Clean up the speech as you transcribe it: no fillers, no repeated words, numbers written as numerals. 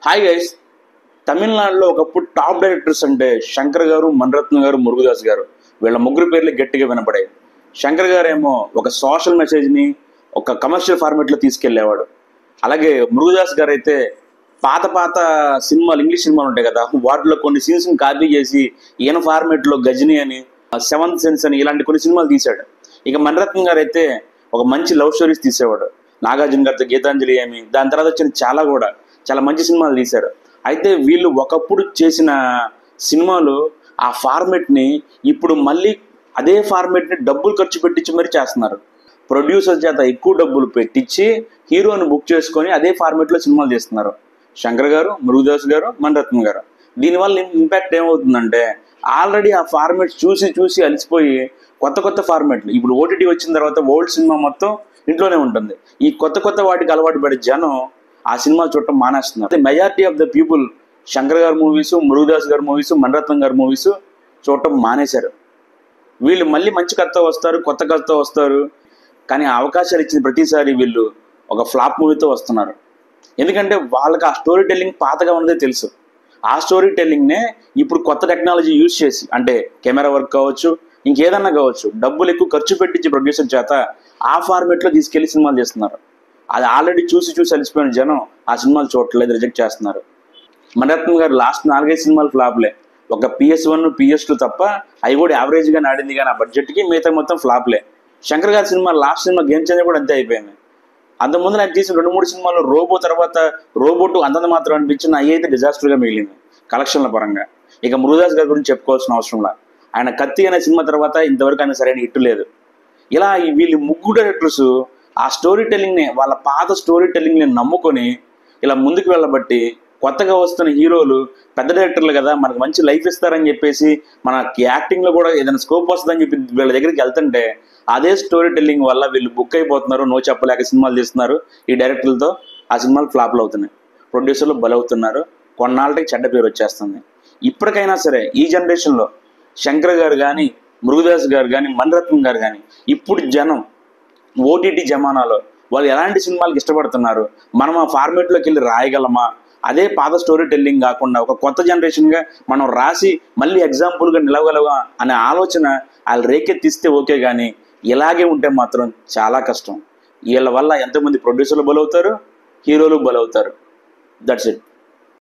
Hi guys. తమిళనాడులో ఒకప్పుడు top directors అంటే శంకర్ గారు, మణిరత్నం గారు, మురుగదాస్ గారు, వీళ్ళ ముగ్గురు పేర్లు గట్టిగా వినపడాయి. శంకర్ గారు ఏమో ఒక సోషల్ మెసేజ్ని ఒక కమర్షియల్ ఫార్మేట్లో తీసుకెళ్లేవాడు. అలాగే మురుగదాస్ గారు అయితే పాత పాత సినిమాలు, ఇంగ్లీష్ సినిమాలు ఉంటాయి కదా, వాటిలో కొన్ని సీన్స్ని కాపీ చేసి ఈయన ఫార్మేట్లో గజని అని, సెవెంత్ సెన్స్ అని ఇలాంటి కొన్ని సినిమాలు తీశాడు. ఇక మణిరత్నం గారు అయితే ఒక మంచి లవ్ స్టోరీస్ తీసేవాడు. నాగార్జున గారితో గీతాంజలి అని, దాని తర్వాత వచ్చిన చాలా మంచి సినిమాలు తీశారు. అయితే వీళ్ళు ఒకప్పుడు చేసిన సినిమాలు ఆ ఫార్మేట్ని ఇప్పుడు మళ్ళీ అదే ఫార్మేట్ని డబ్బులు ఖర్చు పెట్టించి మరీ చేస్తున్నారు. ప్రొడ్యూసర్ చేత ఎక్కువ డబ్బులు పెట్టించి హీరోని బుక్ చేసుకొని అదే ఫార్మేట్లో సినిమాలు తీస్తున్నారు శంకర్ గారు, మురుగదాస్ గారు, మణిరత్నం గారు. దీనివల్ల ఇంపాక్ట్ ఏమవుతుందంటే ఆల్రెడీ ఆ ఫార్మేట్ చూసి చూసి అలసిపోయి కొత్త ఫార్మేట్లు, ఇప్పుడు ఓటీటీ వచ్చిన తర్వాత ఓల్డ్ సినిమా మొత్తం ఇంట్లోనే ఉంటుంది. ఈ కొత్త వాటికి అలవాటు పడే జనం ఆ సినిమా చూడటం మానేస్తున్నారు. Majority of the people Shankar గారి మూవీస్, మురుగదాస్ గారి మూవీస్, మణిరత్నం గారి మూవీస్ చూడటం మానేశారు. వీళ్ళు మళ్ళీ మంచి కథ వస్తారు, కొత్త కథ వస్తారు, కానీ ఆ అవకాశాలు ఇచ్చిన ప్రతిసారి వీళ్ళు ఒక ఫ్లాప్ మూవీతో వస్తున్నారు. ఎందుకంటే వాళ్ళకి ఆ స్టోరీ టెల్లింగ్ పాతగా ఉన్నదే తెలుసు. ఆ స్టోరీ టెల్లింగ్నే ఇప్పుడు కొత్త టెక్నాలజీ యూజ్ చేసి, అంటే కెమెరా వర్క్ కావచ్చు, ఇంకేదన్నా కావచ్చు, డబ్బులు ఎక్కువ ఖర్చు పెట్టించి ప్రొడ్యూసర్ చేత ఆ ఫార్మేట్లో తీసుకెళ్లి సినిమాలు చేస్తున్నారు. అది ఆల్రెడీ చూసి అలసిపోయిన జనం ఆ సినిమాలు చూడట్లేదు, రిజెక్ట్ చేస్తున్నారు. మణిరత్నం గారు లాస్ట్ 4-5 సినిమాలు ఫ్లాప్లే. ఒక PS1, PS2 తప్ప అవి కూడా యావరేజ్గా ఆడింది, కానీ ఆ బడ్జెట్కి మిగతా మొత్తం ఫ్లాప్లే. శంకర్ గారి cinema last cinema game changer కూడా అంతే అయిపోయింది. అంతకుముందు నాకు తీసిన 2-3 సినిమాలు రోబో తర్వాత రోబోటు అంతంత మాత్రం అనిపించిన అవి అయితే డిజాస్టర్గా మిగిలింది కలెక్షన్ల పరంగా. ఇక మురుగదాస్ గారి గురించి చెప్పుకోవాల్సిన అవసరంలా. ఆయన కత్తి అనే సినిమా తర్వాత ఇంతవరకు ఆయన సరైన హిట్ లేదు. ఇలా వీళ్ళు ముగ్గురు డైరెక్టర్స్ ఆ స్టోరీ టెల్లింగ్ని, వాళ్ళ పాత స్టోరీ టెల్లింగ్ని నమ్ముకొని ఇలా ముందుకు వెళ్ళబట్టి కొత్తగా వస్తున్న హీరోలు పెద్ద డైరెక్టర్లు కదా, మనకు మంచి లైఫ్ ఇస్తారని చెప్పేసి, మనకి యాక్టింగ్లో కూడా ఏదైనా స్కోప్ వస్తుందని చెప్పి వీళ్ళ దగ్గరికి వెళ్తుంటే అదే స్టోరీ టెల్లింగ్ వల్ల వీళ్ళు బుక్ అయిపోతున్నారు. నో చెప్పలేక సినిమాలు తీస్తున్నారు. ఈ డైరెక్టర్లతో ఆ సినిమాలు ఫ్లాప్లు అవుతున్నాయి, ప్రొడ్యూసర్లు బలవుతున్నారు, కొన్నాళ్ళకి చెడ్డ పేరు వచ్చేస్తుంది. ఇప్పటికైనా సరే ఈ జనరేషన్లో శంకర్ గారు కానీ, మురుగదాస్ గారు కానీ, మణిరత్నం గారు కానీ, ఇప్పుడు జనం ఓటీటీ జమానాలో వాళ్ళు ఎలాంటి సినిమాలకు ఇష్టపడుతున్నారు, మనం ఆ ఫార్మేట్లోకి వెళ్ళి రాయగలమా, అదే పాత స్టోరీ టెల్లింగ్ కాకుండా ఒక కొత్త జనరేషన్గా మనం రాసి మళ్ళీ ఎగ్జాంపుల్గా నిలవగలవా అనే ఆలోచన వాళ్ళు రేకెత్తిస్తే ఓకే, కానీ ఇలాగే ఉంటే మాత్రం చాలా కష్టం. వీళ్ళ వల్ల ఎంతమంది ప్రొడ్యూసర్లు బలవుతారు, హీరోలు బలవుతారు. That's it.